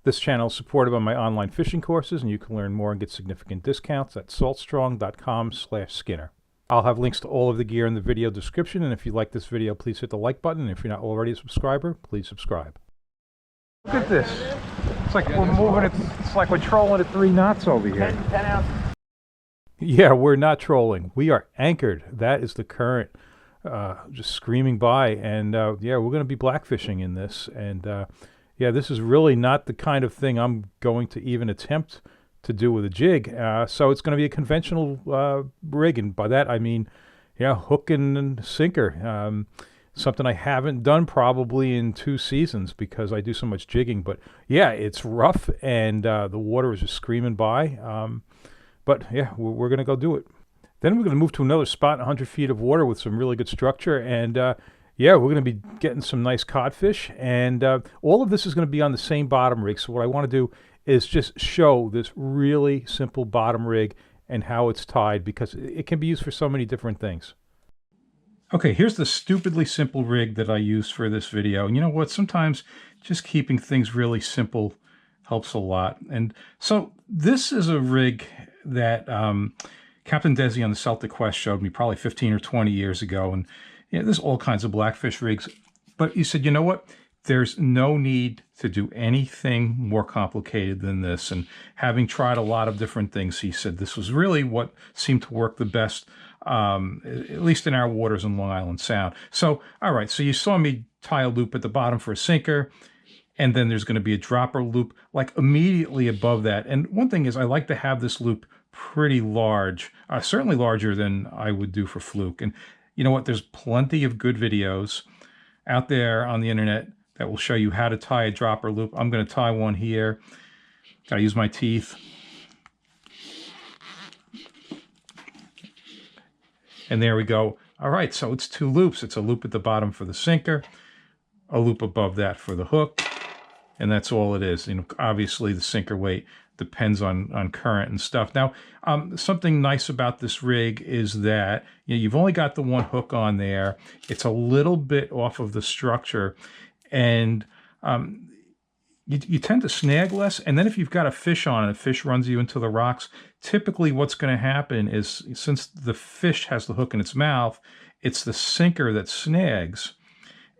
This channel is supported by my online fishing courses, and you can learn more and get significant discounts at saltstrong.com/Skinner. I'll have links to all of the gear in the video description, and if you like this video, please hit the like button. And if you're not already a subscriber, please subscribe. Look at this. It's like we're moving it. It's like we're trolling at 3 knots over here. 10 ounces. Yeah, we're not trolling. We are anchored. That is the current just screaming by. And yeah, we're going to be blackfishing in this. And yeah, this is really not the kind of thing I'm going to even attempt to do with a jig. So it's going to be a conventional rig. And by that, I mean, yeah, hook and sinker. Something I haven't done probably in 2 seasons because I do so much jigging. But yeah, it's rough and the water is just screaming by. But yeah, we're going to go do it. Then we're going to move to another spot, 100 feet of water with some really good structure. And yeah, we're going to be getting some nice codfish. And all of this is going to be on the same bottom rig. So what I want to do is just show this really simple bottom rig and how it's tied, because it can be used for so many different things. Okay, here's the stupidly simple rig that I use for this video. And you know what? Sometimes just keeping things really simple helps a lot. And so this is a rig that Captain Desi on the Celtic Quest showed me probably 15 or 20 years ago. And yeah, there's all kinds of blackfish rigs. But he said, you know what? There's no need to do anything more complicated than this. And having tried a lot of different things, he said this was really what seemed to work the best, at least in our waters in Long Island Sound. So, all right, so you saw me tie a loop at the bottom for a sinker, and then there's going to be a dropper loop like immediately above that. And one thing is I like to have this loop pretty large, certainly larger than I would do for fluke. And you know what? There's plenty of good videos out there on the internet that will show you how to tie a dropper loop. I'm going to tie one here. Got to use my teeth. And there we go. All right, so it's 2 loops. It's a loop at the bottom for the sinker, a loop above that for the hook, and that's all it is. You know, obviously the sinker weight depends on current and stuff. Now, something nice about this rig is that you've only got the 1 hook on there. It's a little bit off of the structure, and you tend to snag less. And then if you've got a fish on and a fish runs you into the rocks, typically what's going to happen is, since the fish has the hook in its mouth, it's the sinker that snags.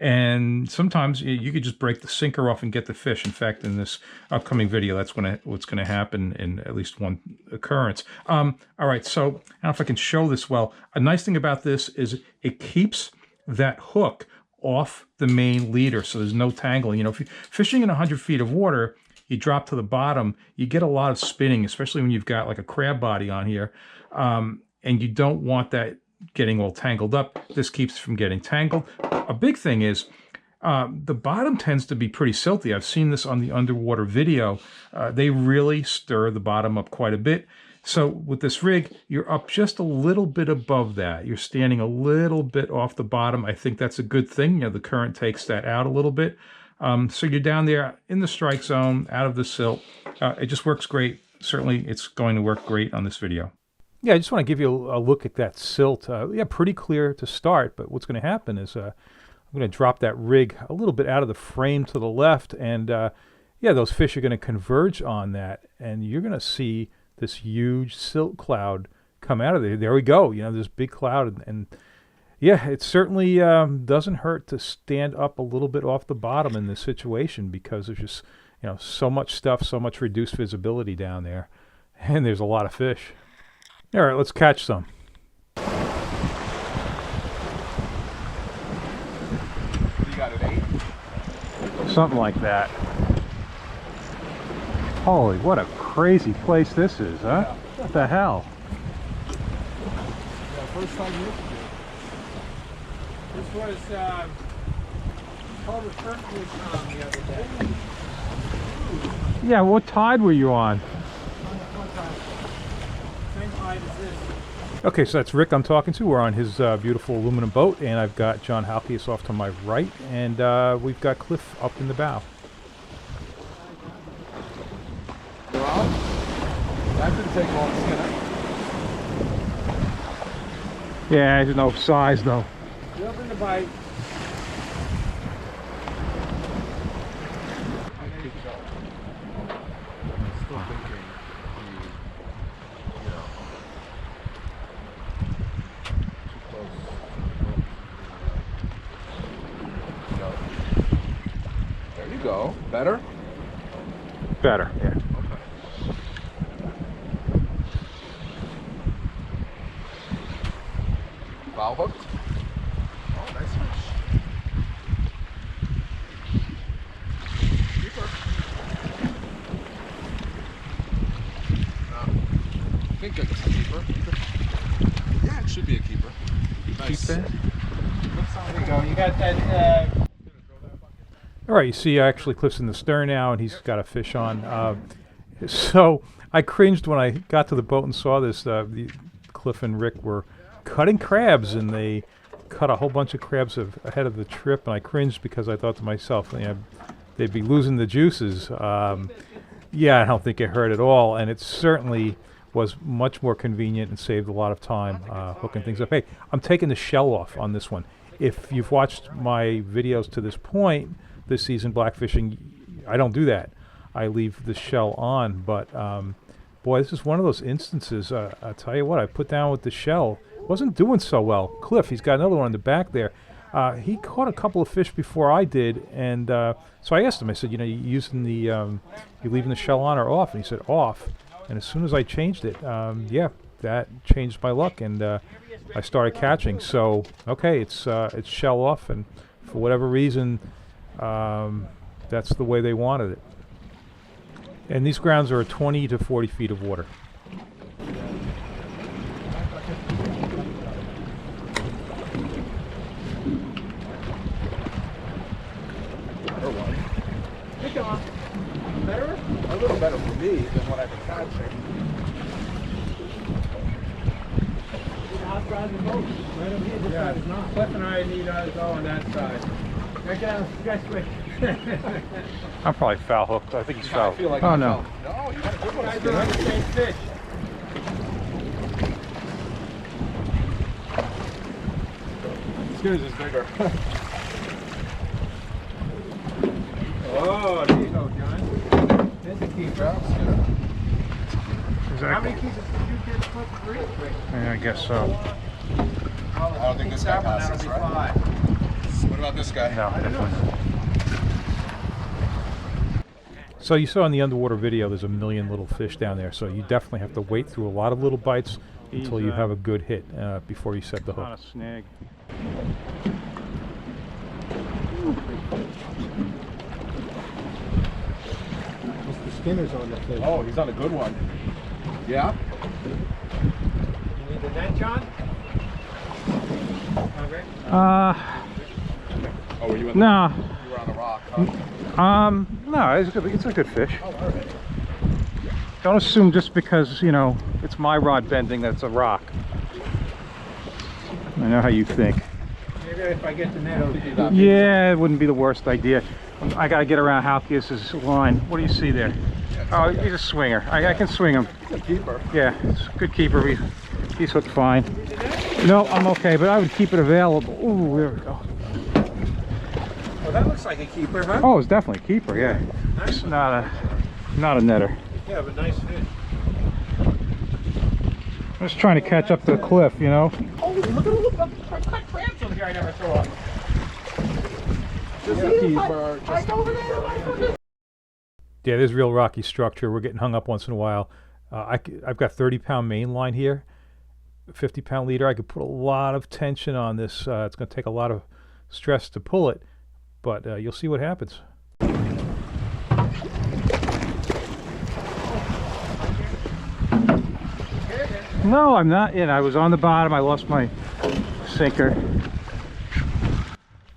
And sometimes you could just break the sinker off and get the fish. In fact, in this upcoming video, that's what's going to happen in at least 1 occurrence. All right, so I don't know if I can show this well. A nice thing about this is it keeps that hook off the main leader, so there's no tangling. You know, if you're fishing in 100 feet of water, you drop to the bottom, you get a lot of spinning, especially when you've got like a crab body on here, and you don't want that getting all tangled up. This keeps it from getting tangled. A big thing is the bottom tends to be pretty silty. I've seen this on the underwater video. They really stir the bottom up quite a bit. So with this rig, you're up just a little bit above that. You're standing a little bit off the bottom. I think that's a good thing. You know, the current takes that out a little bit. So you're down there in the strike zone, out of the silt. It just works great. Certainly, it's going to work great on this video. Yeah, I just want to give you a look at that silt. Yeah, pretty clear to start, but what's going to happen is I'm going to drop that rig a little bit out of the frame to the left, and yeah, those fish are going to converge on that, and you're going to see this huge silt cloud come out of there. There we go. You know, this big cloud, and yeah, it certainly doesn't hurt to stand up a little bit off the bottom in this situation, because there's just, you know, so much stuff, so much reduced visibility down there, and there's a lot of fish. All right, let's catch some. You got an 8? Something like that. Holy, what a crazy place this is, huh? Yeah. What the hell? Yeah, first time you looked at it. This was called the first one the other day. Yeah, what tide were you on? Same tide as this. Okay, so that's Rick I'm talking to. We're on his beautiful aluminum boat, and I've got John Halkias off to my right, and we've got Cliff up in the bow. Well, that didn't take long to get up. Yeah, there's no size though. You're up in the bite. go. Better? Better, yeah. Okay. Foul hooked. Oh, nice fish. Keeper. I think it's a keeper. Yeah, it should be a keeper. Nice. Keep that. There you go. You got that. All right, you see actually Cliff's in the stern now, and he's got a fish on. So I cringed when I got to the boat and saw this. Cliff and Rick were cutting crabs, and they cut a whole bunch of crabs ahead of the trip, and I cringed because I thought to myself, you know, they'd be losing the juices. Yeah, I don't think it hurt at all, and it certainly was much more convenient and saved a lot of time hooking things up. Hey, I'm taking the shell off on this one. If you've watched my videos to this point this season, blackfishing, I don't do that. I leave the shell on, but boy, this is one of those instances. I'll tell you what, I put down with the shell. Wasn't doing so well. Cliff, he's got another one in the back there. He caught a couple of fish before I did, and so I asked him, I said, you know, you using the, you leaving the shell on or off? And he said, off. And as soon as I changed it, yeah, that changed my luck, and I started catching. So, okay, it's shell off, and for whatever reason, that's the way they wanted it. And these grounds are 20 to 40 feet of water. Better? A little better for me than what I've been catching. Outside the boat. Right over here. This side is not. Cliff and I need ours go on that side. Right down. You guys switch. I'm probably foul hooked. I think he's foul. I feel like oh, I no. fell. No, you got a good one. You guys are on the same fish. Excuse is bigger. Oh, there you go, John. There's a keeper. How many keepers did you get? Cliff? 3? Yeah, I guess so. I don't think this guy passes, right? What about this guy? No, definitely not. So you saw in the underwater video, there's a million little fish down there. So you definitely have to wait through a lot of little bites until you have a good hit before you set the hook. On a snag. Mr. Skinner's on the fish. Oh, he's on a good one. Yeah? You need the net, John? Okay. Oh, were you in No. You were on the rock, huh? No, it's a good fish. Oh, all right. Don't assume just because, you know, it's my rod bending that it's a rock. I know how you think. Maybe if I get the net. Yeah, it wouldn't be the worst idea. I gotta get around Halkias' line. What do you see there? Oh, he's a swinger. I can swing him. He's a keeper. Yeah, it's a good keeper. He's hooked fine. No, I'm okay, but I would keep it available. Ooh, there we go. Well, that looks like a keeper, huh? Oh, it's definitely a keeper, yeah. Nice. It's not a netter. Yeah, but nice fish. I'm just trying to catch up to the cliff, you know? Oh, look at all the cut crabs over here I never saw. Just a keeper. Just over there. Yeah, there's real rocky structure. We're getting hung up once in a while. I've got 30-pound main line here, 50-pound leader. I could put a lot of tension on this. It's going to take a lot of stress to pull it, but you'll see what happens. No, I'm not in. I was on the bottom. I lost my sinker.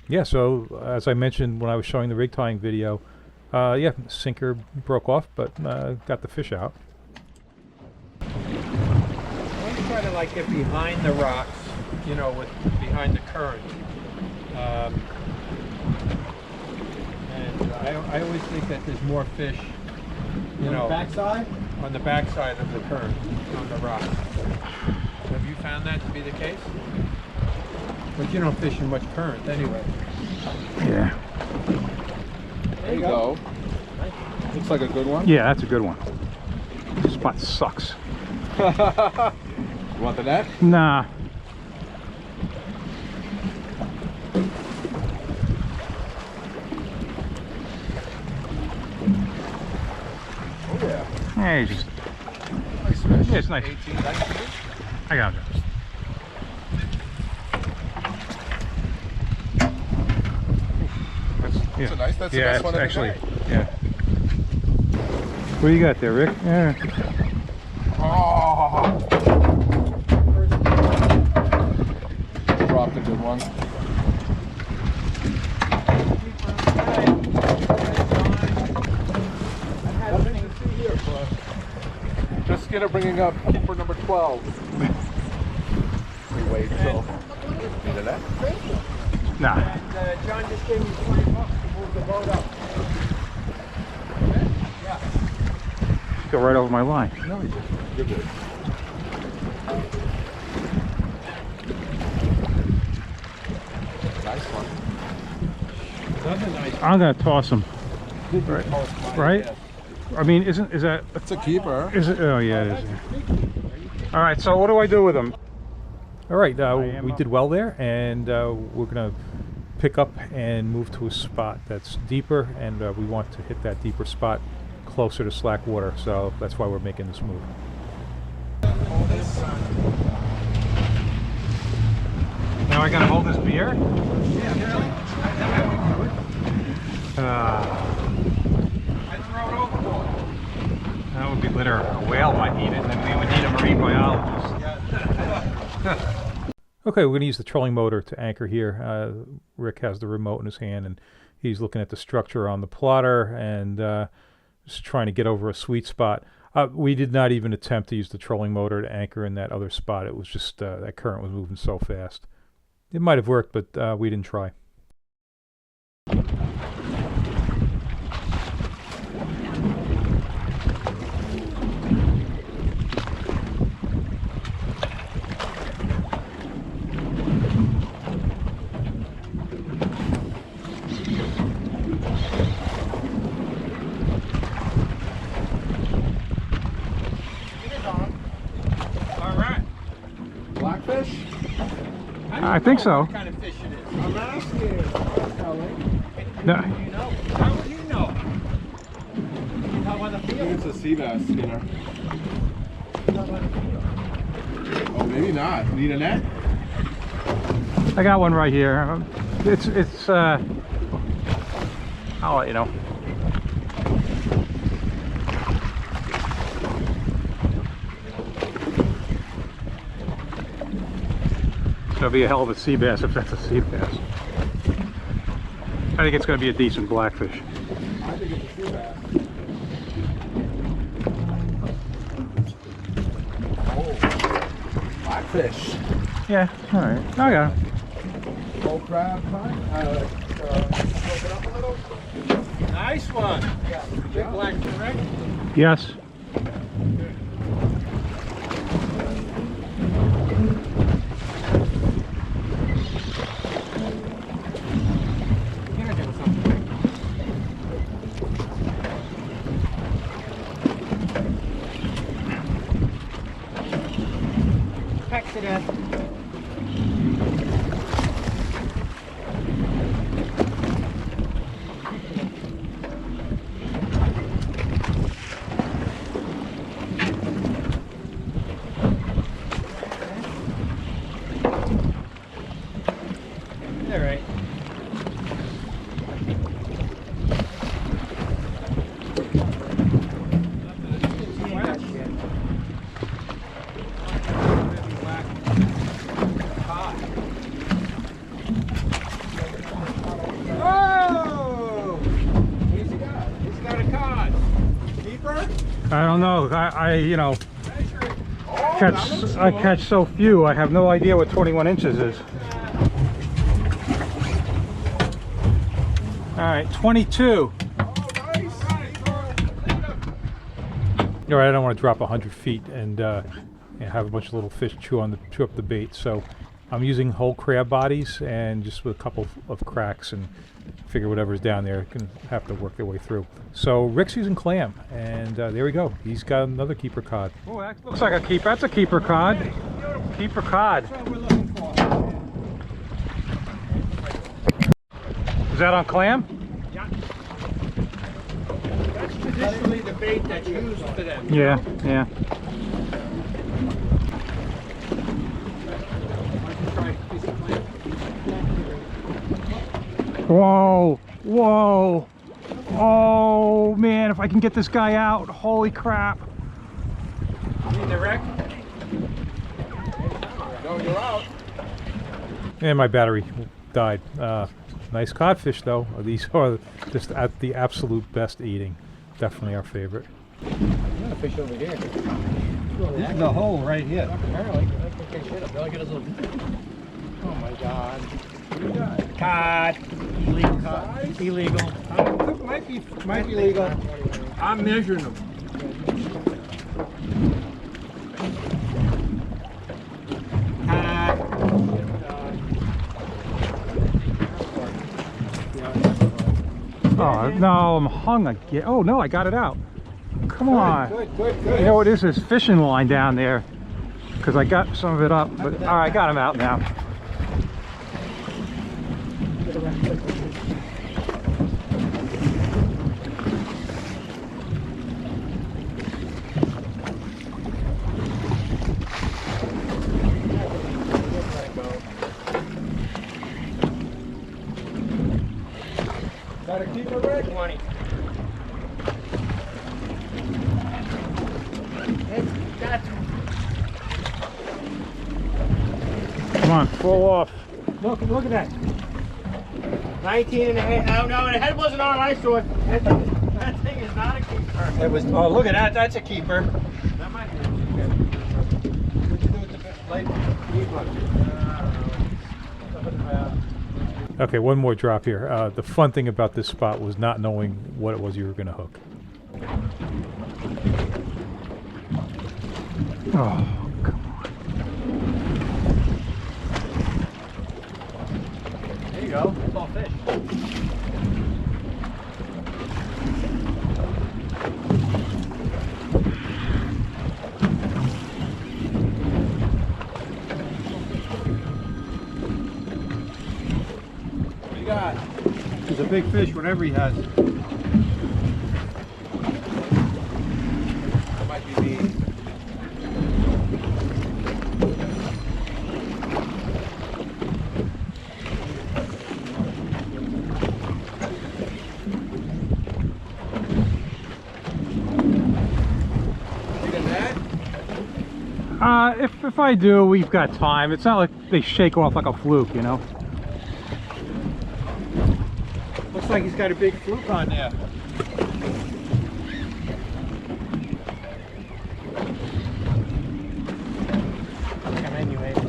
Yeah, so as I mentioned when I was showing the rig tying video, yeah, sinker broke off, but got the fish out. I always try to like get behind the rocks, you know, behind the current. And I always think that there's more fish, you know, backside? on the backside of the current, on the rocks. Have you found that to be the case? But you don't fish in much current anyway. Yeah. there you go. Looks like a good one. Yeah, that's a good one. This spot sucks. You want the net? Nah. Yeah, you just, Nice fish. Yeah, it's nice. 18, 19. I got it. That's a nice. That's the Yeah, best it's one of the actually, day. yeah. What do you got there, Rick? Yeah. Oh. Dropped a good one. Just get it bringing up keeper number 12. We wait till. Need a net? Nah. And John just gave me $20 to move the boat up. Go right over my line. No, you didn't. You're good. Nice one. Another nice I'm gonna toss them. post. Right? I mean, is that? It's a keeper. Is it? Oh yeah, it is. All right. So what do I do with them? All right, we did well there, and we're going to pick up and move to a spot that's deeper, and we want to hit that deeper spot closer to slack water, so that's why we're making this move. Now I gotta hold this beer. I throw it overboard. That would be litter. A whale might eat it, and then we would need a marine biologist. Okay, we're going to use the trolling motor to anchor here. Rick has the remote in his hand, and he's looking at the structure on the plotter and just trying to get over a sweet spot. We did not even attempt to use the trolling motor to anchor in that other spot. It was just that current was moving so fast. It might have worked, but we didn't try. All right. Blackfish? I think so. What kind of fish it is? I'm asking. No. You know. How would you know? How about the I think field? it's a sea bass skinner. How about the field? Oh, maybe not. Need a net? I got one right here. It's I'll let you know. It's gonna be a hell of a sea bass if that's a sea bass. I think it's gonna be a decent blackfish. I think it's a sea bass. Oh, blackfish. Yeah, all right. I got him. Full crab time. Open up a little. Nice one. Big black correct? Yes. Peck to death. All right. Oh! He's got a cod. Keeper? I don't know. I you know, Oh, I catch so few. I have no idea what 21 inches is. All right, 22. All right, I don't want to drop 100 feet and have a bunch of little fish chew up the bait. So I'm using whole crab bodies and just with a couple of cracks, and figure whatever's down there can have to work their way through. So Rick's using clam, and there we go. He's got another keeper cod. Oh, that looks like a keeper. That's a keeper cod. Keeper cod. That's what we're looking for. Is that on clam? Yeah. That's just traditionally the bait that's used for them. Yeah, yeah. Whoa, whoa. Oh, man, if I can get this guy out, holy crap. Need the wreck? No, you're out. And my battery died. Nice codfish, though. These are just at the absolute best eating. Definitely our favorite. A fish over here. This is the hole right here. Oh my God. Cod. Illegal cod. Illegal. Might be legal. I'm measuring them. Oh, no, I'm hung again. Oh, no, I got it out. Come on. Good. You know what is this fishing line down there? Because I got some of it up. But all right, I got him out now. Gotta keep it red. 20. Come on, pull off. Look at that. 19 and a half. Oh no, the head wasn't on. I saw it. That thing is not a keeper. It was. Oh, look at that. That's a keeper. That might be a keeper. What'd you do with the light? Okay, one more drop here. The fun thing about this spot was not knowing what it was you were going to hook. Oh, come on. There you go. It's all fish. What you got? He's a big fish, whatever he has. That might be me. If I do, we've got time. It's not like they shake off like a fluke, you know? Looks like he's got a big fluke on there.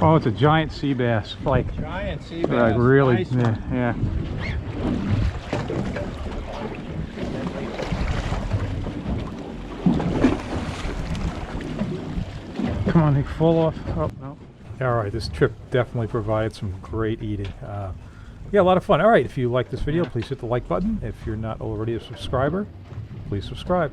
Oh, it's a giant sea bass. Like Giant sea bass. Like really, Nice one. yeah. Come on, they fall off. Oh, no. All right, this trip definitely provided some great eating. Yeah, a lot of fun. All right, if you like this video, please hit the like button. If you're not already a subscriber, please subscribe.